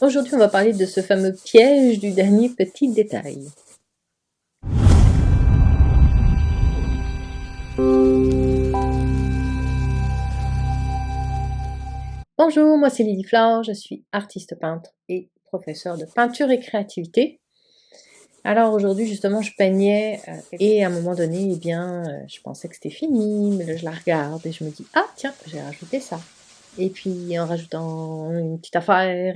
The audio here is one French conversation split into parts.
Aujourd'hui, on va parler de ce fameux piège du dernier petit détail. Bonjour, moi c'est Lily Flore, je suis artiste peintre et professeure de peinture et créativité. Alors aujourd'hui, justement, je peignais et à un moment donné, je pensais que c'était fini, mais là je la regarde et je me dis, ah tiens, j'ai rajouté ça. Et puis en rajoutant une petite affaire,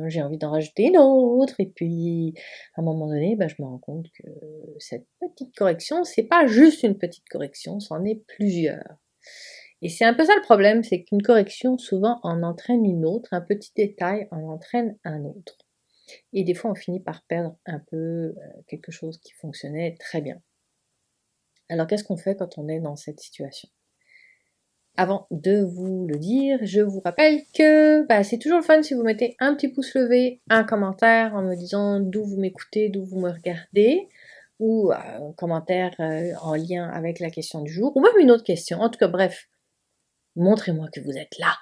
j'ai envie d'en rajouter une autre. Et puis à un moment donné, je me rends compte que cette petite correction, c'est pas juste une petite correction, c'en est plusieurs. Et c'est un peu ça le problème, c'est qu'une correction souvent en entraîne une autre, un petit détail en entraîne un autre. Et des fois on finit par perdre un peu quelque chose qui fonctionnait très bien. Alors qu'est-ce qu'on fait quand on est dans cette situation ? Avant de vous le dire, je vous rappelle que c'est toujours le fun si vous mettez un petit pouce levé, un commentaire en me disant d'où vous m'écoutez, d'où vous me regardez, ou un commentaire en lien avec la question du jour, ou même une autre question. En tout cas, bref, montrez-moi que vous êtes là.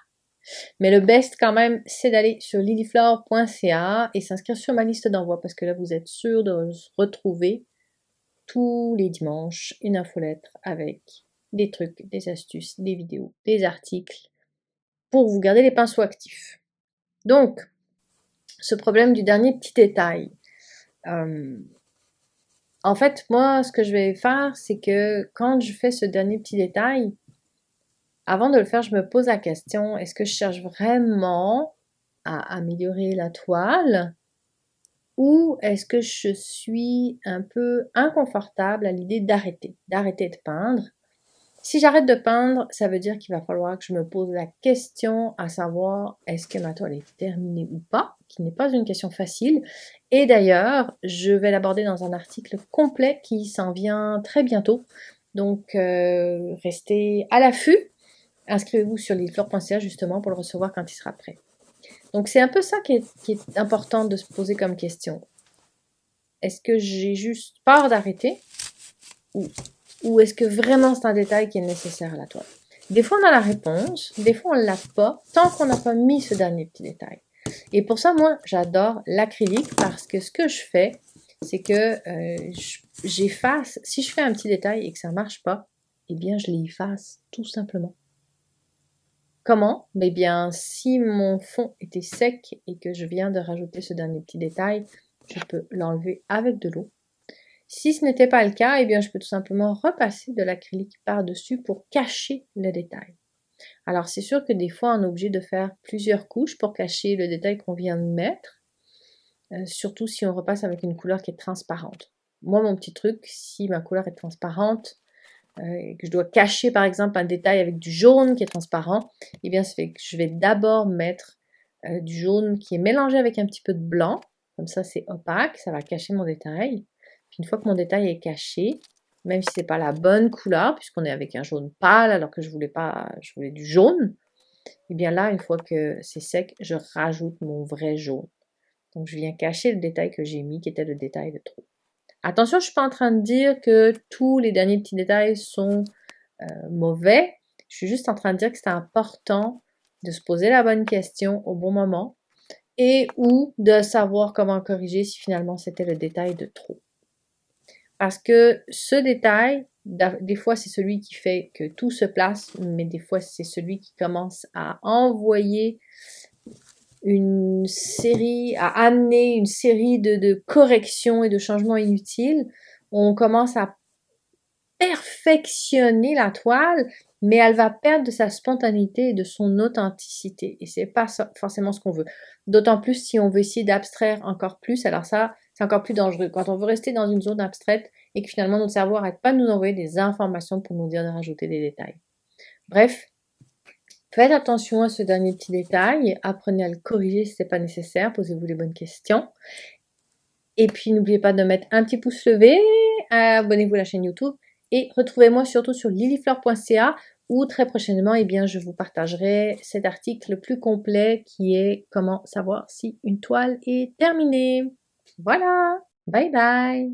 Mais le best quand même, c'est d'aller sur lilyflore.ca et s'inscrire sur ma liste d'envoi parce que là, vous êtes sûr de retrouver tous les dimanches une infolettre avec des trucs, des astuces, des vidéos, des articles pour vous garder les pinceaux actifs. Donc, ce problème du dernier petit détail. En fait, moi, ce que je vais faire, c'est que quand je fais ce dernier petit détail, avant de le faire, je me pose la question, est-ce que je cherche vraiment à améliorer la toile ou est-ce que je suis un peu inconfortable à l'idée d'arrêter de peindre? Si j'arrête de peindre, ça veut dire qu'il va falloir que je me pose la question à savoir est-ce que ma toile est terminée ou pas, qui n'est pas une question facile. Et d'ailleurs, je vais l'aborder dans un article complet qui s'en vient très bientôt. Donc, restez à l'affût. Inscrivez-vous sur lilyflore.ca justement pour le recevoir quand il sera prêt. Donc, c'est un peu ça qui est important de se poser comme question. Est-ce que j'ai juste peur d'arrêter ou est-ce que vraiment c'est un détail qui est nécessaire à la toile? Des fois, on a la réponse, des fois, on ne l'a pas, tant qu'on n'a pas mis ce dernier petit détail. Et pour ça, moi, j'adore l'acrylique parce que ce que je fais, c'est que j'efface, si je fais un petit détail et que ça ne marche pas, eh bien, je l'efface tout simplement. Comment? Eh bien, si mon fond était sec et que je viens de rajouter ce dernier petit détail, je peux l'enlever avec de l'eau. Si ce n'était pas le cas, eh bien, je peux tout simplement repasser de l'acrylique par-dessus pour cacher le détail. Alors, c'est sûr que des fois, on est obligé de faire plusieurs couches pour cacher le détail qu'on vient de mettre, surtout si on repasse avec une couleur qui est transparente. Moi, mon petit truc, si ma couleur est transparente et que je dois cacher, par exemple, un détail avec du jaune qui est transparent, eh bien, ça fait que je vais d'abord mettre du jaune qui est mélangé avec un petit peu de blanc. Comme ça, c'est opaque, ça va cacher mon détail. Puis une fois que mon détail est caché, même si c'est pas la bonne couleur, puisqu'on est avec un jaune pâle alors que je voulais du jaune, et bien là, une fois que c'est sec, je rajoute mon vrai jaune. Donc je viens cacher le détail que j'ai mis, qui était le détail de trop. Attention, je suis pas en train de dire que tous les derniers petits détails sont mauvais. Je suis juste en train de dire que c'est important de se poser la bonne question au bon moment et ou de savoir comment corriger si finalement c'était le détail de trop. Parce que ce détail, des fois c'est celui qui fait que tout se place, mais des fois c'est celui qui commence à envoyer à amener une série de corrections et de changements inutiles. On commence à perfectionner la toile, mais elle va perdre de sa spontanéité et de son authenticité. Et c'est pas forcément ce qu'on veut. D'autant plus si on veut essayer d'abstraire encore plus, alors ça, c'est encore plus dangereux. Quand on veut rester dans une zone abstraite et que finalement notre cerveau n'arrête pas de nous envoyer des informations pour nous dire de rajouter des détails. Bref, faites attention à ce dernier petit détail, apprenez à le corriger si c'est pas nécessaire, posez-vous les bonnes questions. Et puis n'oubliez pas de mettre un petit pouce levé, abonnez-vous à la chaîne YouTube et retrouvez-moi surtout sur lilyflore.ca où très prochainement, je vous partagerai cet article le plus complet qui est comment savoir si une toile est terminée. Voilà, bye bye.